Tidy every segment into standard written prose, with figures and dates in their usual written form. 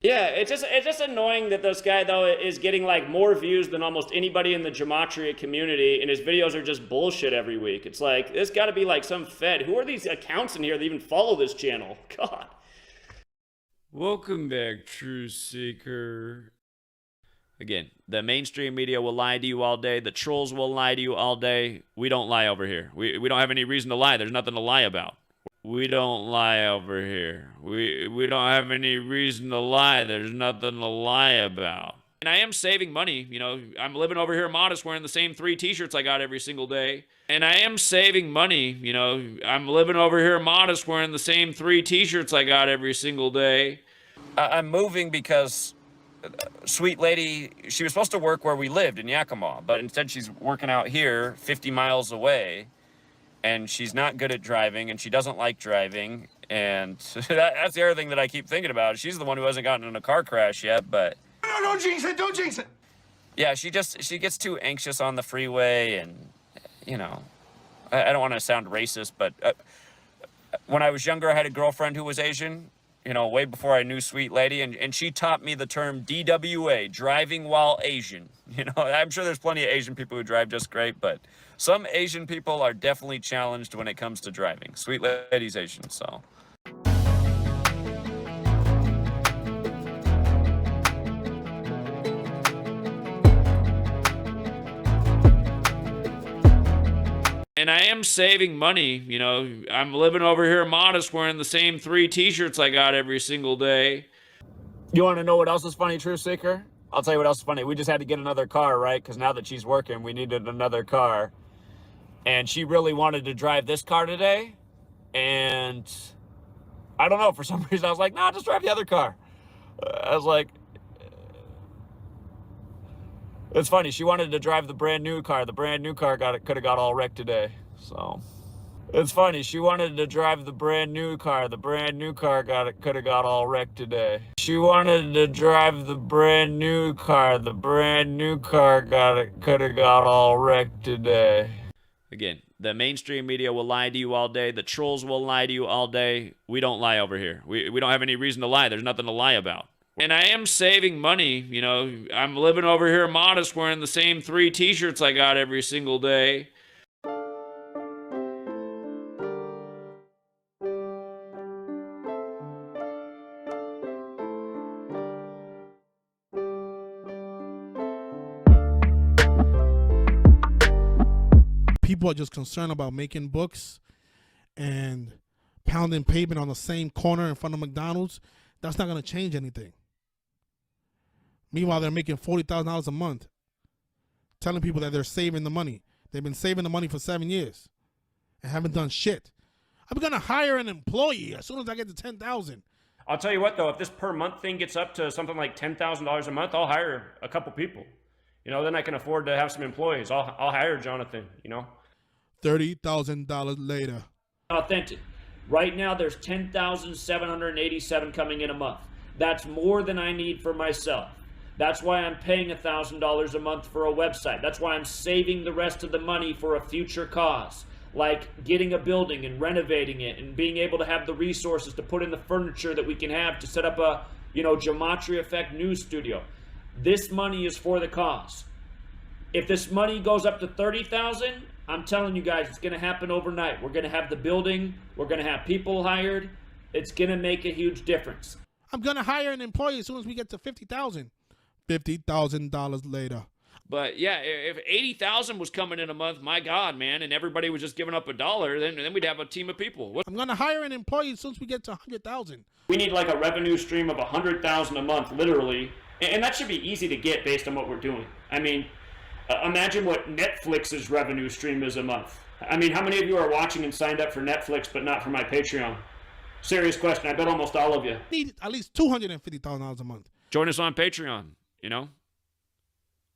Yeah, it's just annoying that this guy though is getting like more views than almost anybody in the Gematria community, and his videos are just bullshit every week. It's like there's got to be like some Fed. Who are these accounts in here that even follow this channel? God. Welcome back, truth seeker. Again, the mainstream media will lie to you all day. The trolls will lie to you all day. We don't lie over here. We don't have any reason to lie. There's nothing to lie about. We don't lie over here. We don't have any reason to lie. There's nothing to lie about. And I am saving money. You know, I'm living over here modest wearing the same 3 t-shirts I got every single day. And I am saving money. You know, I'm living over here modest wearing the same 3 t-shirts I got every single day. I'm moving because sweet lady, she was supposed to work where we lived in Yakima, but instead she's working out here 50 miles away. And she's not good at driving, and she doesn't like driving, and that's the other thing that I keep thinking about. She's the one who hasn't gotten in a car crash yet, but... No, don't jinx it, don't jinx it! Yeah, she gets too anxious on the freeway, and, you know, I don't want to sound racist, but when I was younger, I had a girlfriend who was Asian, you know, way before I knew Sweet Lady, and she taught me the term DWA, driving while Asian. You know, I'm sure there's plenty of Asian people who drive just great, but some Asian people are definitely challenged when it comes to driving. Sweet Lady's Asian, so. And I am saving money. You know, I'm living over here modest wearing the same 3 t-shirts I got every single day. You want to know what else is funny, Truth Seeker? I'll tell you what else is funny. We just had to get another car, right? Because now that she's working, we needed another car. And she really wanted to drive this car today. And I don't know, for some reason, I was like, nah, just drive the other car. I was like, it's funny. She wanted to drive the brand new car. The brand new car could have got all wrecked today. So it's funny. She wanted to drive the brand new car. The brand new car could have got all wrecked today. She wanted to drive the brand new car. The brand new car could have got all wrecked today. Again, the mainstream media will lie to you all day. The trolls will lie to you all day. We don't lie over here. We don't have any reason to lie. There's nothing to lie about. And I am saving money. You know, I'm living over here modest wearing the same 3 t-shirts I got every single day. People are just concerned about making books and pounding pavement on the same corner in front of McDonald's. That's not going to change anything. Meanwhile, they're making $40,000 a month, telling people that they're saving the money. They've been saving the money for 7 years and haven't done shit. I'm going to hire an employee as soon as I get to $10,000. I'll tell you what though, if this per month thing gets up to something like $10,000 a month, I'll hire a couple people. You know, then I can afford to have some employees. I'll hire Jonathan, you know. $30,000 later. Authentic. Right now, there's 10,787 coming in a month. That's more than I need for myself. That's why I'm paying $1,000 a month for a website. That's why I'm saving the rest of the money for a future cause, like getting a building and renovating it and being able to have the resources to put in the furniture that we can have to set up a, you know, Gematria Effect news studio. This money is for the cause. If this money goes up to 30,000, I'm telling you guys, it's going to happen overnight. We're going to have the building. We're going to have people hired. It's going to make a huge difference. I'm going to hire an employee as soon as we get to $50,000. $50,000 later. But yeah, if 80,000 was coming in a month, my God, man, and everybody was just giving up $1, then we'd have a team of people. I'm going to hire an employee as soon as we get to 100,000. We need like a revenue stream of 100,000 a month, literally. And that should be easy to get based on what we're doing. I mean, imagine what Netflix's revenue stream is a month. I mean, how many of you are watching and signed up for Netflix but not for my Patreon? Serious question. I bet almost all of you. Need at least $250,000 a month. Join us on Patreon, you know?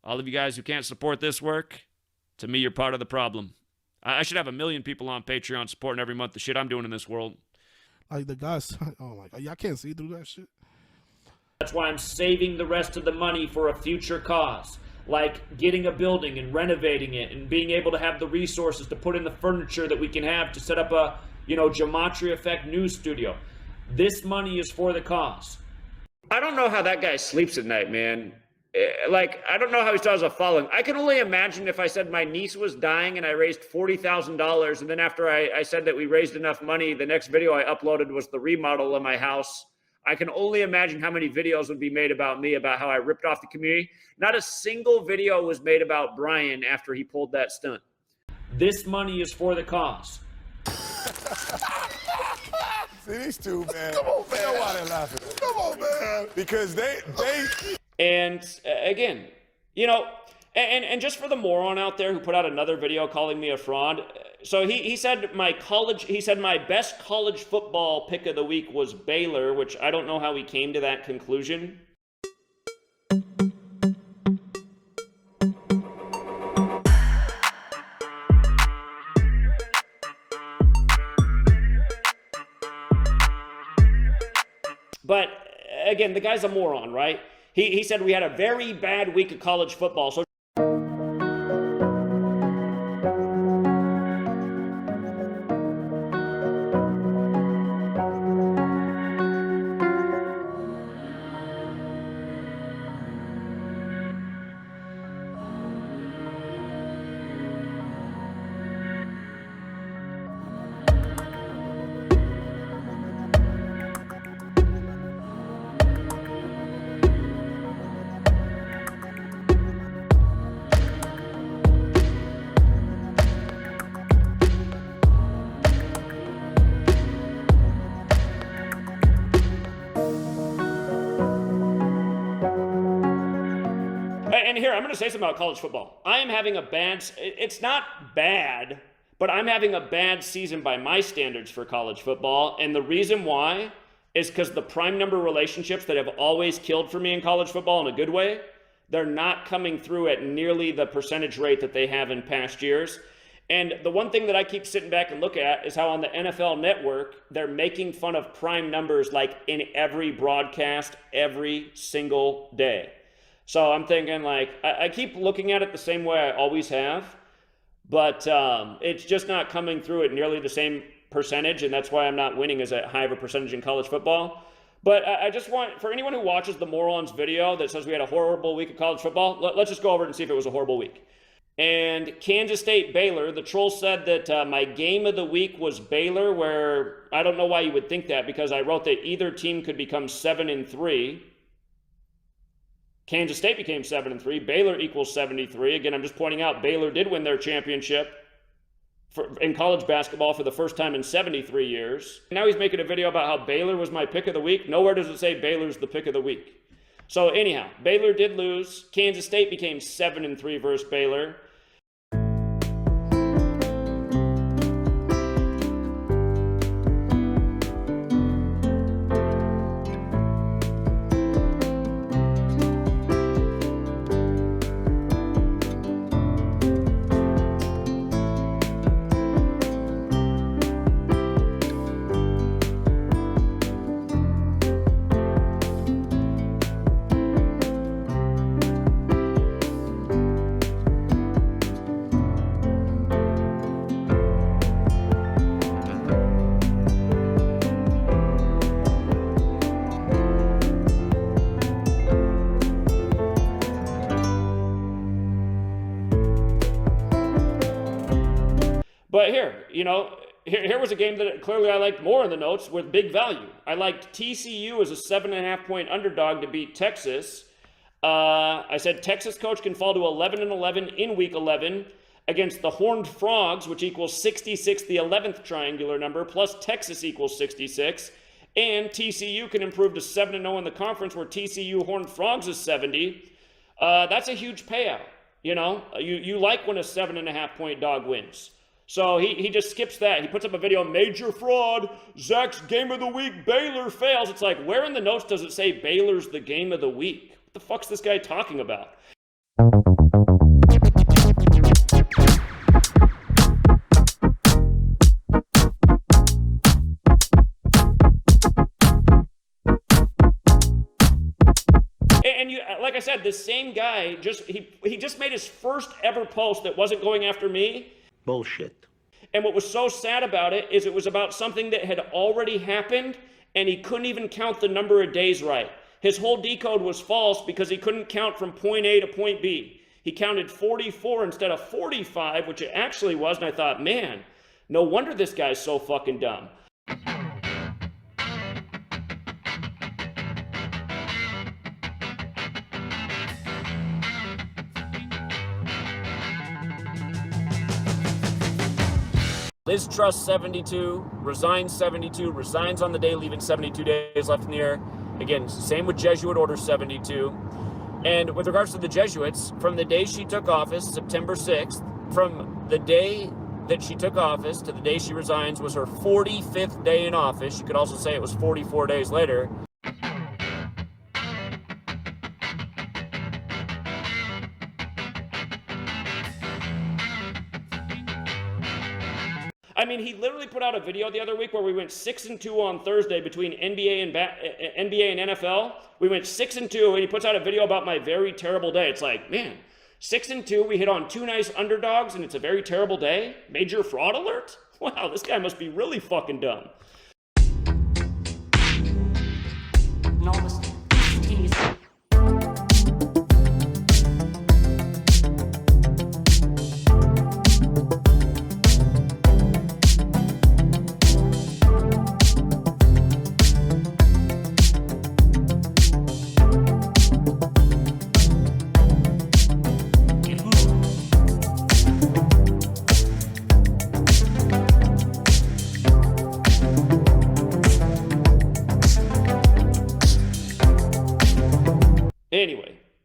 All of you guys who can't support this work, to me, you're part of the problem. I should have 1 million people on Patreon supporting every month the shit I'm doing in this world. Like the guys, oh my God, y'all can't see through that shit. That's why I'm saving the rest of the money for a future cause, like getting a building and renovating it and being able to have the resources to put in the furniture that we can have to set up a, you know, Gematria Effect news studio. This money is for the cause. I don't know how that guy sleeps at night, man. Like, I don't know how he still has a following. I can only imagine if I said my niece was dying and I raised $40,000, and then after I said that we raised enough money, the next video I uploaded was the remodel of my house. I can only imagine how many videos would be made about me, about how I ripped off the community. Not a single video was made about Brian after he pulled that stunt. This money is for the cause. See, these two, man. Come on, man. You know why they're laughing? Come on, man. Because they. And again, you know, and just for the moron out there who put out another video calling me a fraud. So he said my best college football pick of the week was Baylor, which I don't know how he came to that conclusion. But again, the guy's a moron, right? He said we had a very bad week of college football. So and here, I'm going to say something about college football. I am having it's not bad, but I'm having a bad season by my standards for college football. And the reason why is because the prime number relationships that have always killed for me in college football in a good way, they're not coming through at nearly the percentage rate that they have in past years. And the one thing that I keep sitting back and look at is how on the NFL Network, they're making fun of prime numbers like in every broadcast every single day. So I'm thinking, like, I keep looking at it the same way I always have, but it's just not coming through at nearly the same percentage, and that's why I'm not winning as high of a percentage in college football. But I just want, for anyone who watches the Morons video that says we had a horrible week of college football, let's just go over it and see if it was a horrible week. And Kansas State Baylor, the troll said that my game of the week was Baylor, where I don't know why you would think that, because I wrote that either team could become 7-3. Kansas State became 7-3. Baylor equals 73. Again, I'm just pointing out Baylor did win their championship in college basketball for the first time in 73 years. Now he's making a video about how Baylor was my pick of the week. Nowhere does it say Baylor's the pick of the week. So anyhow, Baylor did lose. Kansas State became 7-3 versus Baylor. But here, you know, here was a game that clearly I liked more in the notes with big value. I liked TCU as a 7.5-point underdog to beat Texas. I said Texas coach can fall to 11-11 in week 11 against the Horned Frogs, which equals 66, the 11th triangular number, plus Texas equals 66. And TCU can improve to 7-0 in the conference, where TCU Horned Frogs is 70. That's a huge payout. You know, you like when a 7.5-point dog wins. So he just skips that. He puts up a video, major fraud, Zach's game of the week, Baylor fails. It's like, where in the notes does it say Baylor's the game of the week? What the fuck's this guy talking about? And you, like I said, this same guy, he just made his first ever post that wasn't going after me. Bullshit. And what was so sad about it is it was about something that had already happened, and he couldn't even count the number of days right. His whole decode was false because he couldn't count from point A to point B. He counted 44 instead of 45, which it actually was, and I thought, man, no wonder this guy's so fucking dumb. Liz Truss 72, resigns 72, resigns on the day, leaving 72 days left in the air. Again, same with Jesuit Order 72. And with regards to the Jesuits, from the day she took office, September 6th, from the day that she took office to the day she resigns was her 45th day in office. You could also say it was 44 days later. I mean, he literally put out a video the other week where we went 6-2 on Thursday between NBA and NFL. We went 6-2, and he puts out a video about my very terrible day. It's like, man, 6-2, we hit on 2 nice underdogs, and it's a very terrible day? Major fraud alert? Wow, this guy must be really fucking dumb.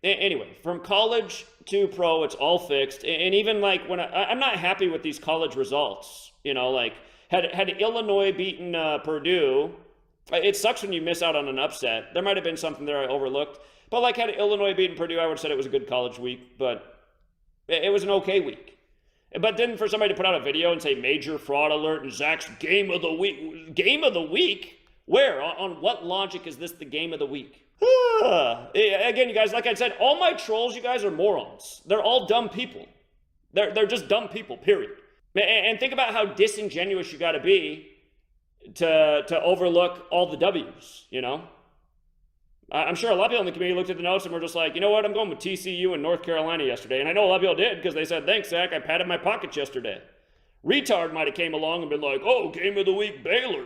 Anyway, from college to pro, it's all fixed. And even like when I'm not happy with these college results, you know, like had Illinois beaten Purdue, it sucks when you miss out on an upset. There might have been something there I overlooked, but like had Illinois beaten Purdue, I would have said it was a good college week, but it was an okay week. But then for somebody to put out a video and say major fraud alert and Zach's game of the week, where? On what logic is this the game of the week? Again, you guys, like I said, all my trolls, you guys, are morons. They're all dumb people. They're just dumb people, period. And think about how disingenuous you got to be to overlook all the W's, you know? I'm sure a lot of people in the community looked at the notes and were just like, you know what, I'm going with TCU in North Carolina yesterday. And I know a lot of people did because they said, thanks, Zach, I patted my pockets yesterday. Retard might have came along and been like, oh, game of the week, Baylor.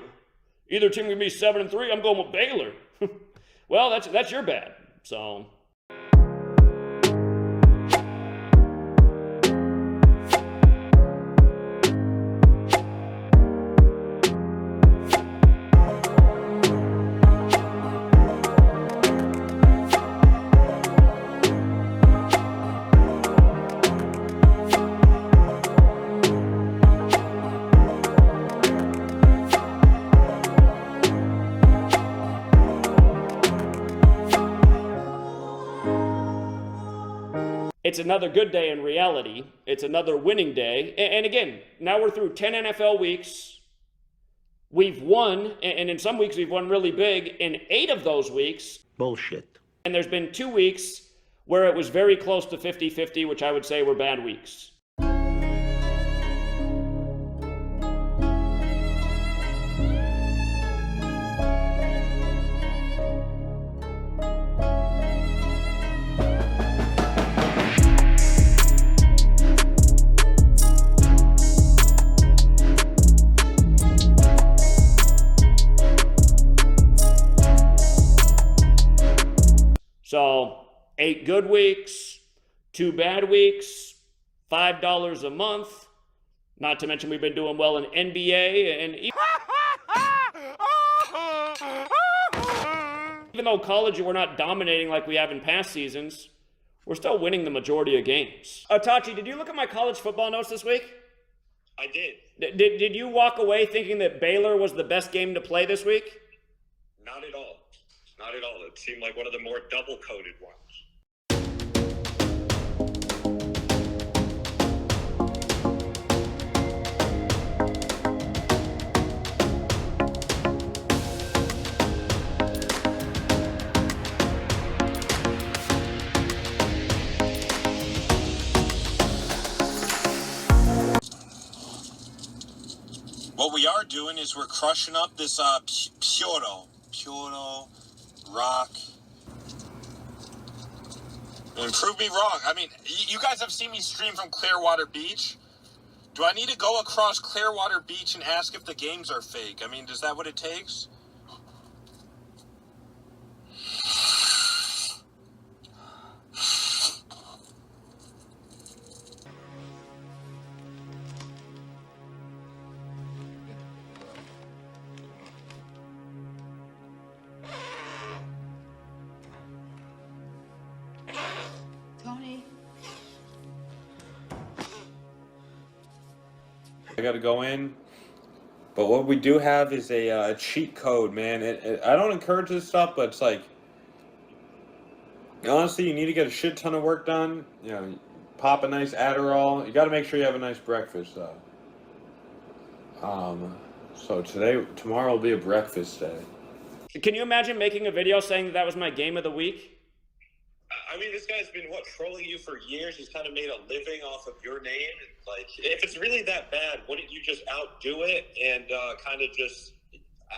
Either team can be 7-3, I'm going with Baylor. Well, that's your bad. So it's another good day in reality. It's another winning day. And again, now we're through 10 NFL weeks. We've won, and in some weeks we've won really big. In 8 of those weeks, bullshit. And there's been 2 weeks where it was very close to 50-50, which I would say were bad weeks. So 8 good weeks, 2 bad weeks, $5 a month. Not to mention we've been doing well in NBA and even though college we're not dominating like we have in past seasons, we're still winning the majority of games. Tachi, did you look at my college football notes this week? I did. Did you walk away thinking that Baylor was the best game to play this week? Not at all. Not at all. It seemed like one of the more double-coded ones. What we are doing is we're crushing up this puro rock And prove me wrong. I mean, you guys have seen me stream from Clearwater Beach. Do I need to go across Clearwater Beach and ask if the games are fake? I mean, is that what it takes? Tony. I got to go in. But what we do have is a cheat code, man. I don't encourage this stuff, but it's like, honestly, you need to get a shit ton of work done. You know, pop a nice Adderall. You got to make sure you have a nice breakfast, though. So tomorrow will be a breakfast day. Can you imagine making a video saying that was my game of the week? I mean, this guy's been, trolling you for years. He's kind of made a living off of your name. Like, if it's really that bad, wouldn't you just outdo it and kind of just,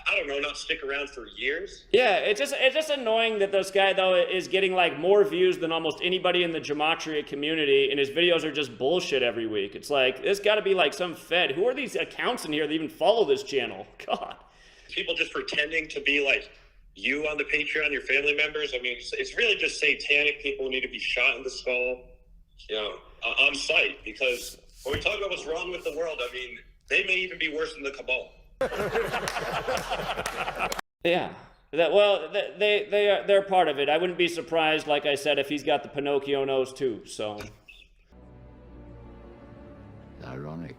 I don't know, not stick around for years? Yeah, it's just annoying that this guy, though, is getting, like, more views than almost anybody in the Gematria community, and his videos are just bullshit every week. It's like, there's got to be, like, some fed. Who are these accounts in here that even follow this channel? God. People just pretending to be, like, you on the Patreon, your family members. I mean, it's really just satanic. People need to be shot in the skull, you know, on site, because when we talk about what's wrong with the world, I mean, they may even be worse than the cabal. Yeah. They're part of it. I wouldn't be surprised, like I said, if he's got the Pinocchio nose too, so. Ironic.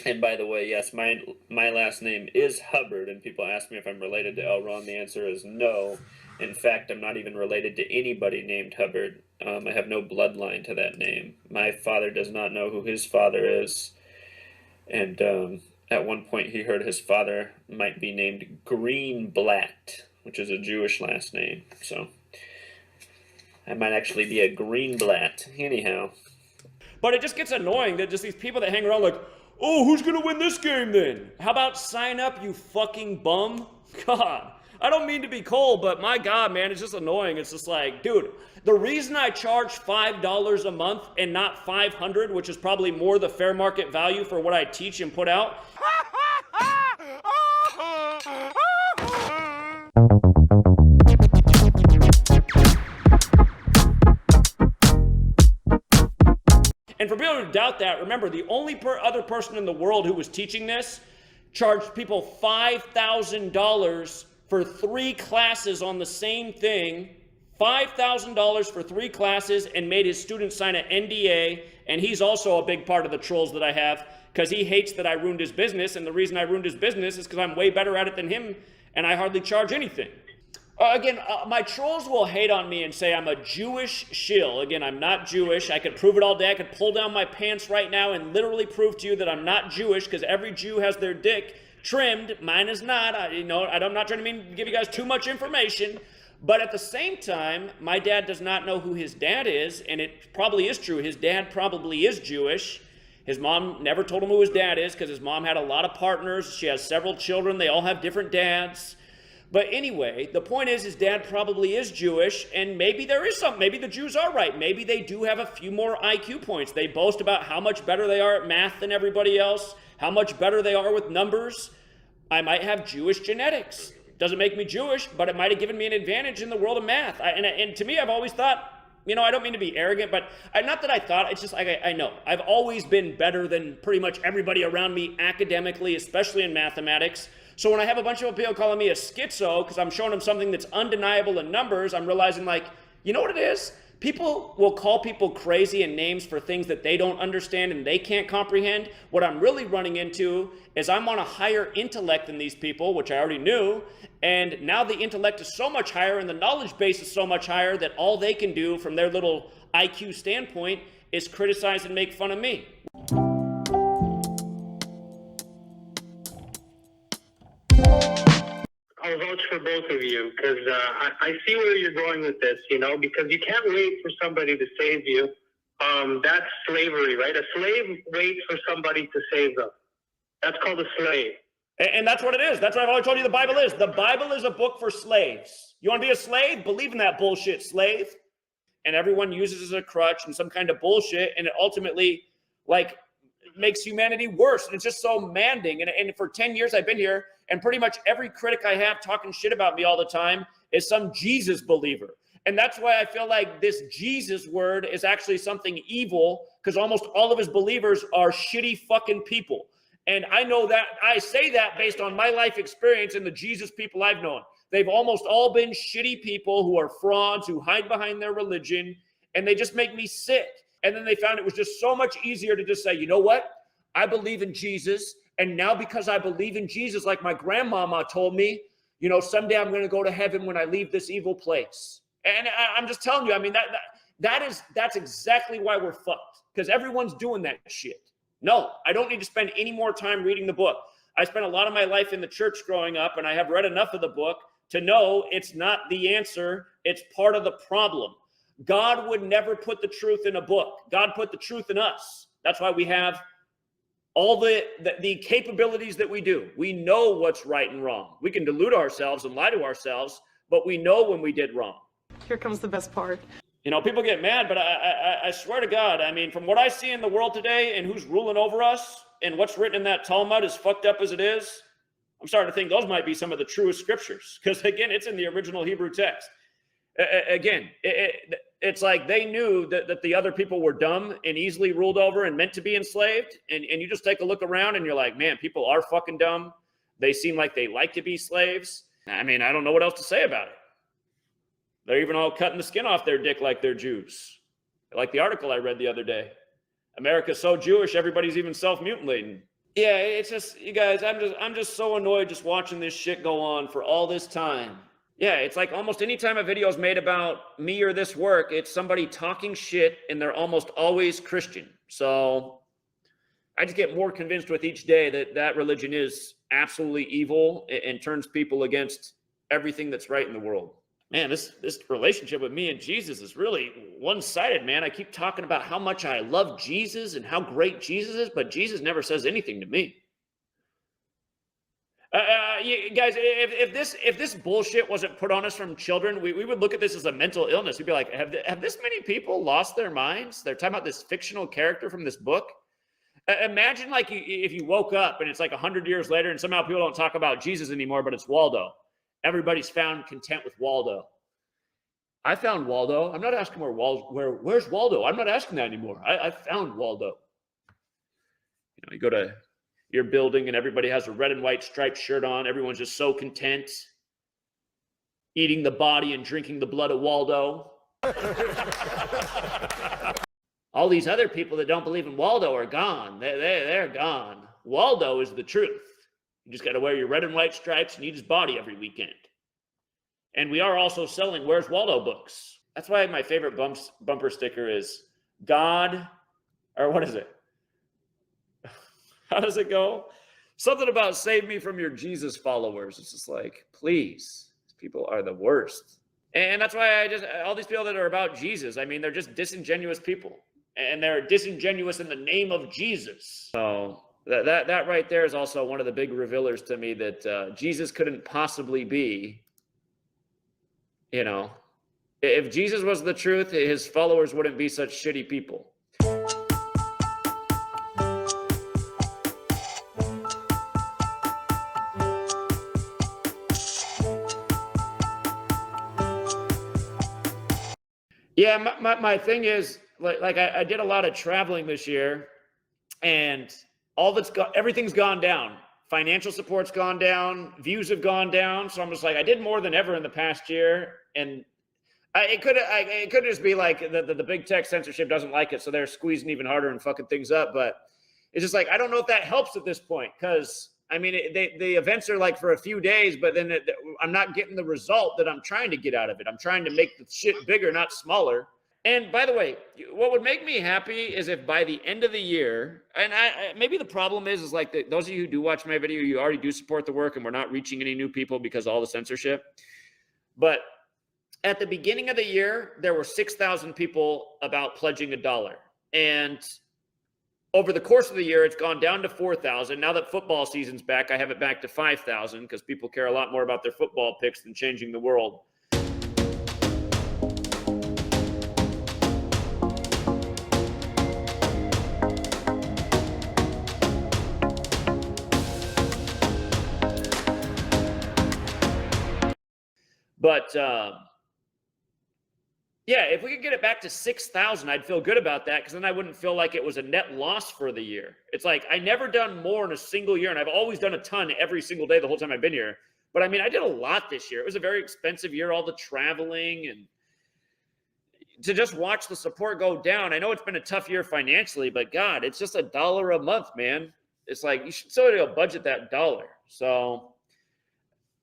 And by the way, yes, my last name is Hubbard, and people ask me if I'm related to L. Ron. The answer is no. In fact, I'm not even related to anybody named Hubbard. I have no bloodline to that name. My father does not know who his father is, and at one point he heard his father might be named Greenblatt, which is a Jewish last name. So I might actually be a Greenblatt. Anyhow. But it just gets annoying that just these people that hang around like, oh, who's gonna win this game then? How about sign up, you fucking bum? God, I don't mean to be cold, but my God, man, it's just annoying. It's just like, dude, the reason I charge $5 a month and not $500, which is probably more the fair market value for what I teach and put out. And for people who doubt that, remember, the only other person in the world who was teaching this charged people $5,000 for 3 classes on the same thing, $5,000 for 3 classes, and made his students sign an NDA. And he's also a big part of the trolls that I have, because he hates that I ruined his business. And the reason I ruined his business is because I'm way better at it than him, and I hardly charge anything. Again, my trolls will hate on me and say I'm a Jewish shill. Again, I'm not Jewish. I could prove it all day. I could pull down my pants right now and literally prove to you that I'm not Jewish, because every Jew has their dick trimmed. Mine is not. I'm not trying to give you guys too much information. But at the same time, my dad does not know who his dad is, and it probably is true. His dad probably is Jewish. His mom never told him who his dad is, because his mom had a lot of partners. She has several children. They all have different dads. But anyway, the point is his dad probably is Jewish, and maybe there is something. Maybe the Jews are right. Maybe they do have a few more IQ points. They boast about how much better they are at math than everybody else, how much better they are with numbers. I might have Jewish genetics. Doesn't make me Jewish, but it might have given me an advantage in the world of math. And to me, I've always thought, I don't mean to be arrogant, but not that I thought, it's just like I know. I've always been better than pretty much everybody around me academically, especially in mathematics. So when I have a bunch of people calling me a schizo because I'm showing them something that's undeniable in numbers, I'm realizing, like, you know what it is? People will call people crazy and names for things that they don't understand and they can't comprehend. What I'm really running into is I'm on a higher intellect than these people, which I already knew, and now the intellect is so much higher and the knowledge base is so much higher that all they can do from their little IQ standpoint is criticize and make fun of me. I'll vouch for both of you, because I see where you're going with this, because you can't wait for somebody to save you. That's slavery, right? A slave waits for somebody to save them. That's called a slave. And that's what it is. That's what I've always told you the Bible is. The Bible is a book for slaves. You want to be a slave? Believe in that bullshit, slave. and everyone uses it as a crutch and some kind of bullshit, and it ultimately like makes humanity worse. And it's just so manding. And for 10 years I've been here, and pretty much every critic I have talking shit about me all the time is some Jesus believer. And that's why I feel like this Jesus word is actually something evil, because almost all of his believers are shitty fucking people. And I know that, I say that based on my life experience and the Jesus people I've known. They've almost all been shitty people who are frauds, who hide behind their religion, and they just make me sick. And then they found it was just so much easier to just say, you know what? I believe in Jesus. And now because I believe in Jesus, like my grandmama told me, you know, someday I'm going to go to heaven when I leave this evil place. And I'm just telling you, I mean, that's exactly why we're fucked, because everyone's doing that shit. No, I don't need to spend any more time reading the book. I spent a lot of my life in the church growing up, and I have read enough of the book to know it's not the answer. It's part of the problem. God would never put the truth in a book. God put the truth in us. That's why we have all the capabilities that we do. We know what's right and wrong. We can delude ourselves and lie to ourselves, but we know when we did wrong. Here comes the best part. You know, people get mad, but I swear to God, I mean, from what I see in the world today and who's ruling over us and what's written in that Talmud, as fucked up as it is, I'm starting to think those might be some of the truest scriptures, because again, it's in the original Hebrew text. Again, it's like they knew that the other people were dumb and easily ruled over and meant to be enslaved. And you just take a look around and you're like, man, people are fucking dumb. They seem like they like to be slaves. I mean, I don't know what else to say about it. They're even all cutting the skin off their dick like they're Jews. Like the article I read the other day. America's so Jewish, everybody's even self-mutilating. Yeah, it's just, you guys, I'm just so annoyed just watching this shit go on for all this time. Yeah, it's like almost any time a video is made about me or this work, it's somebody talking shit, and they're almost always Christian. So I just get more convinced with each day that religion is absolutely evil and turns people against everything that's right in the world. Man, this relationship with me and Jesus is really one-sided, man. I keep talking about how much I love Jesus and how great Jesus is, but Jesus never says anything to me. You guys, if this bullshit wasn't put on us from children, we would look at this as a mental illness. We'd be like, have this many people lost their minds? They're talking about this fictional character from this book. Imagine like if you woke up and it's like 100 years later and somehow people don't talk about Jesus anymore, but it's Waldo. Everybody's found content with Waldo. I found Waldo. I'm not asking where's Waldo. I'm not asking that anymore. I found Waldo. You know, you go to your building and everybody has a red and white striped shirt on. Everyone's just so content, eating the body and drinking the blood of Waldo. All these other people that don't believe in Waldo are gone. They're gone. Waldo is the truth. You just got to wear your red and white stripes and eat his body every weekend. And we are also selling Where's Waldo books. That's why my favorite bumper sticker is God, or what is it? How does it go? Something about save me from your Jesus followers. It's just like, please, these people are the worst. And that's why all these people that are about Jesus, I mean, they're just disingenuous people. And they're disingenuous in the name of Jesus. So that right there is also one of the big revealers to me that Jesus couldn't possibly be, you know, if Jesus was the truth, his followers wouldn't be such shitty people. Yeah, my thing is, like I did a lot of traveling this year, and everything's gone down. Financial support's gone down, views have gone down. So I'm just like, I did more than ever in the past year, and it could just be like the big tech censorship doesn't like it, so they're squeezing even harder and fucking things up. But it's just like, I don't know if that helps at this point, because I mean, the events are like for a few days, but then I'm not getting the result that I'm trying to get out of it. I'm trying to make the shit bigger, not smaller. And by the way, what would make me happy is if by the end of the year, and maybe the problem is like those of you who do watch my video, you already do support the work and we're not reaching any new people because of all the censorship. But at the beginning of the year, there were 6,000 people about pledging $1. And over the course of the year, it's gone down to 4,000. Now that football season's back, I have it back to 5,000 because people care a lot more about their football picks than changing the world. But yeah, if we could get it back to 6,000, I'd feel good about that, because then I wouldn't feel like it was a net loss for the year. It's like I never done more in a single year, and I've always done a ton every single day the whole time I've been here. But I mean, I did a lot this year. It was a very expensive year, all the traveling, and to just watch the support go down. I know it's been a tough year financially, but God, it's just $1 a month, man. It's like you should still budget that dollar. So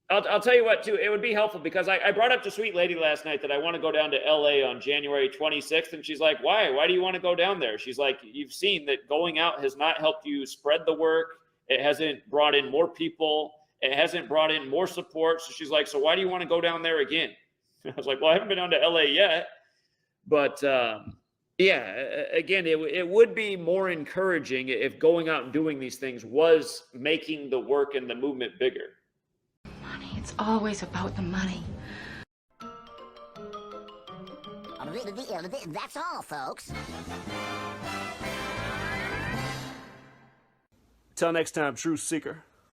I'll tell you what, too, it would be helpful, because I brought up to Sweet Lady last night that I want to go down to LA on January 26th. And she's like, why? Why do you want to go down there? She's like, you've seen that going out has not helped you spread the work. It hasn't brought in more people. It hasn't brought in more support. So she's like, so why do you want to go down there again? I was like, well, I haven't been down to LA yet. But yeah, again, it would be more encouraging if going out and doing these things was making the work and the movement bigger. Money, it's always about the money. That's all, folks. Till next time, Truth Seeker.